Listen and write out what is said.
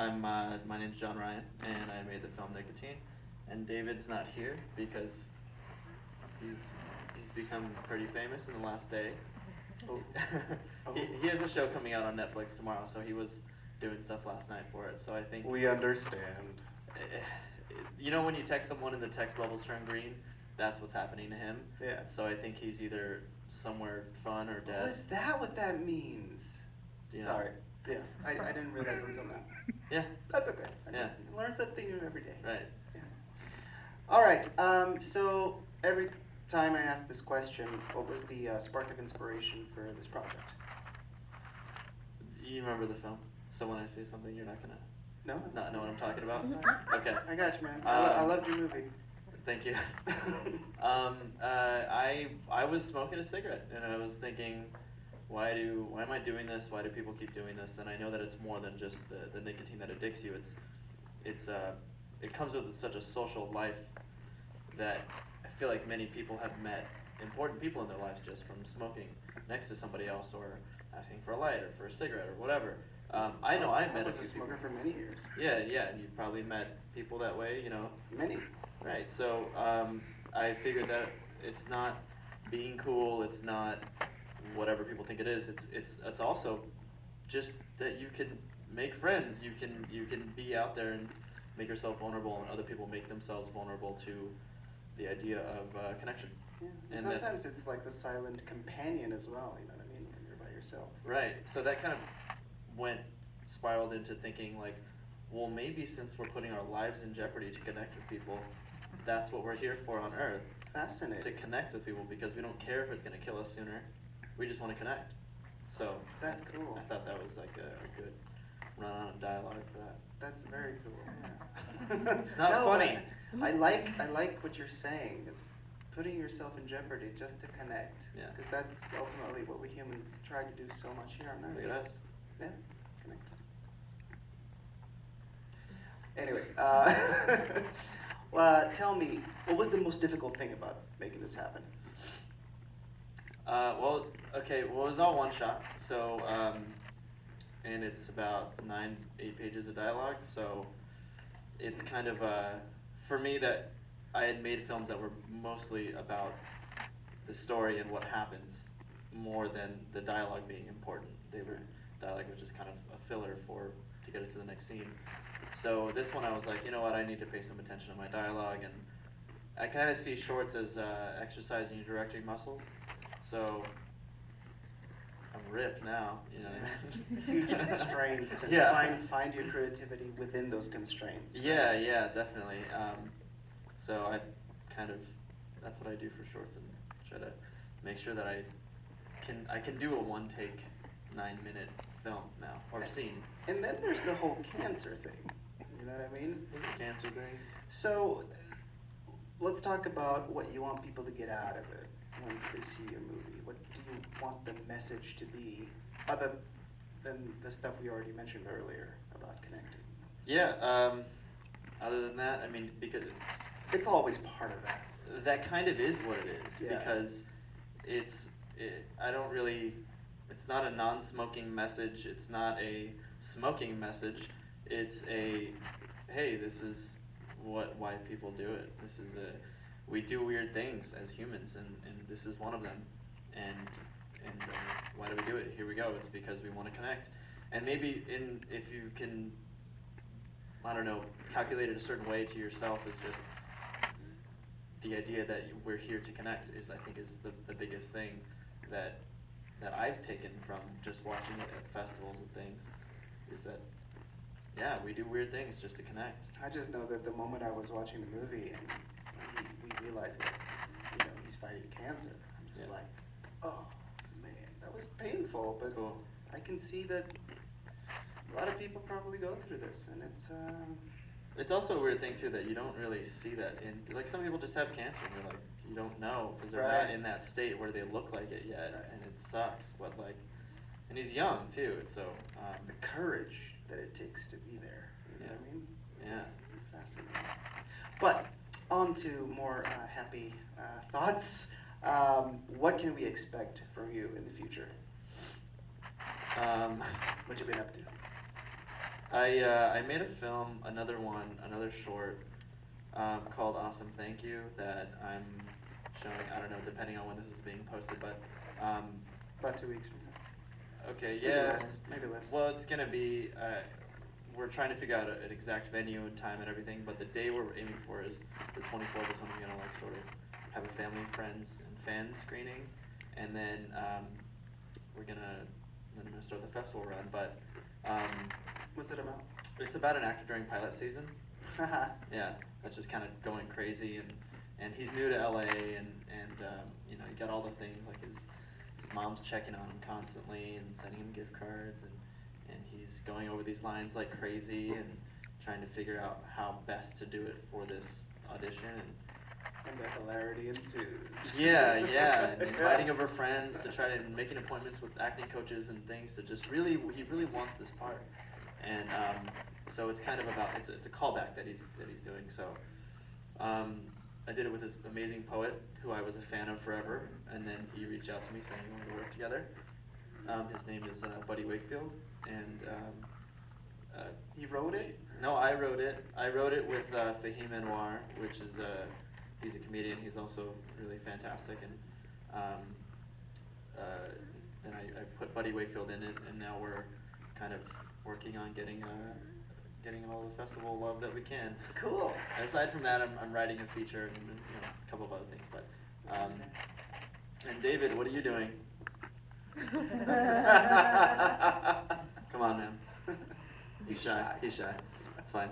My name's John Ryan, and I made the film Nicotine. And David's not here because he's he's become pretty famous in the last day. Oh. He has a show coming out on Netflix tomorrow, so he was doing stuff last night for it. So I think We understand. you know when you text someone and the text bubbles turn green, that's what's happening to him. Yeah. So I think he's either somewhere fun or dead. Oh, is that what that means? You know? Sorry. Yeah, I didn't realize until now. Yeah. That's okay. Yeah. Learn something new every day. Right. Yeah. All right. So every time I ask this question, what was the spark of inspiration for this project? You remember the film? So when I say something, you're not gonna No. not know what I'm talking about? Okay. I got you, man. I Um, loved your movie. Thank you. I was smoking a cigarette and I was thinking, why am I doing this? Why do people keep doing this? And I know that it's more than just the nicotine that addicts you. It comes with such a social life that I feel like many people have met important people in their lives just from smoking next to somebody else or asking for a light or for a cigarette or whatever. I know I met was a few a smoker people. for many years. Yeah, yeah, and you've probably met people that way, you know. Many. Right. So I figured that it's not being cool. It's not whatever people think it is. It's also just that you can make friends. You can be out there and make yourself vulnerable, and other people make themselves vulnerable to the idea of connection. Yeah. And sometimes it's like the silent companion as well. You know what I mean? When you're by yourself. Right. So that kind of spiraled into thinking like, well, maybe since we're putting our lives in jeopardy to connect with people, that's what we're here for on Earth. Fascinating. To connect with people, because we don't care if it's going to kill us sooner. We just want to connect. So That's cool. I thought that was like a good run-on of dialogue for that. That's very cool. Yeah. It's not funny. I like what you're saying. It's putting yourself in jeopardy just to connect. Yeah. Because that's ultimately what we humans try to do so much here on Earth. Look at us. Yeah. Connect. Anyway, tell me, what was the most difficult thing about making this happen? Well, it was all one shot. So, and it's about 8 pages of dialogue. So, it's kind of for me that I had made films that were mostly about the story and what happens more than the dialogue being important. Dialogue was just kind of a filler to get us to the next scene. So this one I was like, you know what, I need to pay some attention to my dialogue, and I kind of see shorts as exercising your directing muscles. So I'm ripped now, you know. Huge constraints, and yeah. find your creativity within those constraints. Yeah, yeah, definitely. So that's what I do for shorts, and try to make sure that I can do a one-take 9-minute film now, or scene. And then there's the whole cancer thing. You know what I mean? The cancer thing. So let's talk about what you want people to get out of it once they see your movie. What do you want the message to be, other than the stuff we already mentioned earlier about connecting? Yeah. Other than that, I mean, because it's always part of that. That kind of is what it is. Yeah. Because I don't really. It's not a non-smoking message. It's not a smoking message. It's a, hey, this is why people do it. We do weird things as humans, and this is one of them. And why do we do it? Here we go. It's because we want to connect. And maybe if you can, I don't know, calculate it a certain way to yourself, is just the idea that we're here to connect is, I think, is the biggest thing that I've taken from just watching it at festivals and things, is that, yeah, we do weird things just to connect. I just know that the moment I was watching the movie and we realized that, he's fighting cancer, I'm just like, oh man, that was painful, but cool. I can see that a lot of people probably go through this, and it's also a weird thing too that you don't really see that in, like, some people just have cancer and you're like, you don't know because they're not in that state where they look like it yet, and it sucks. But like, and he's young too, so the courage that it takes to be there. You know what I mean? Yeah. Fascinating. But on to more happy thoughts. What can we expect from you in the future? What you been up to? I made a film, another short, called Awesome Thank You that I'm showing, I don't know, depending on when this is being posted, but, About 2 weeks from now. okay, Maybe yeah. less, maybe less. Well, it's gonna be, we're trying to figure out an exact venue and time and everything, but the day we're aiming for is the 24th is when we're gonna like sort of have a family, friends, and fans screening, and then, we're gonna start the festival run, but, What's it about? it's about an actor during pilot season. Yeah, that's just kind of going crazy, and he's new to LA, and you know, you got all the things like his mom's checking on him constantly and sending him gift cards, and he's going over these lines like crazy and trying to figure out how best to do it for this audition, And the hilarity ensues. yeah, and inviting over friends to try and making appointments with acting coaches and things to just really, he really wants this part, and so it's kind of about, it's a callback that he's doing. So I did it with this amazing poet who I was a fan of forever, and then he reached out to me saying he wanted to work together. His name is Buddy Wakefield, and He wrote it? no, I wrote it. I wrote it with Fahim Anwar, which is he's a comedian. He's also really fantastic, and then I put Buddy Wakefield in it, and now we're kind of working on getting all the festival love that we can. Cool. Aside from that, I'm writing a feature and you know, a couple of other things, but and David, what are you doing? Come on, man. He's shy. It's fine.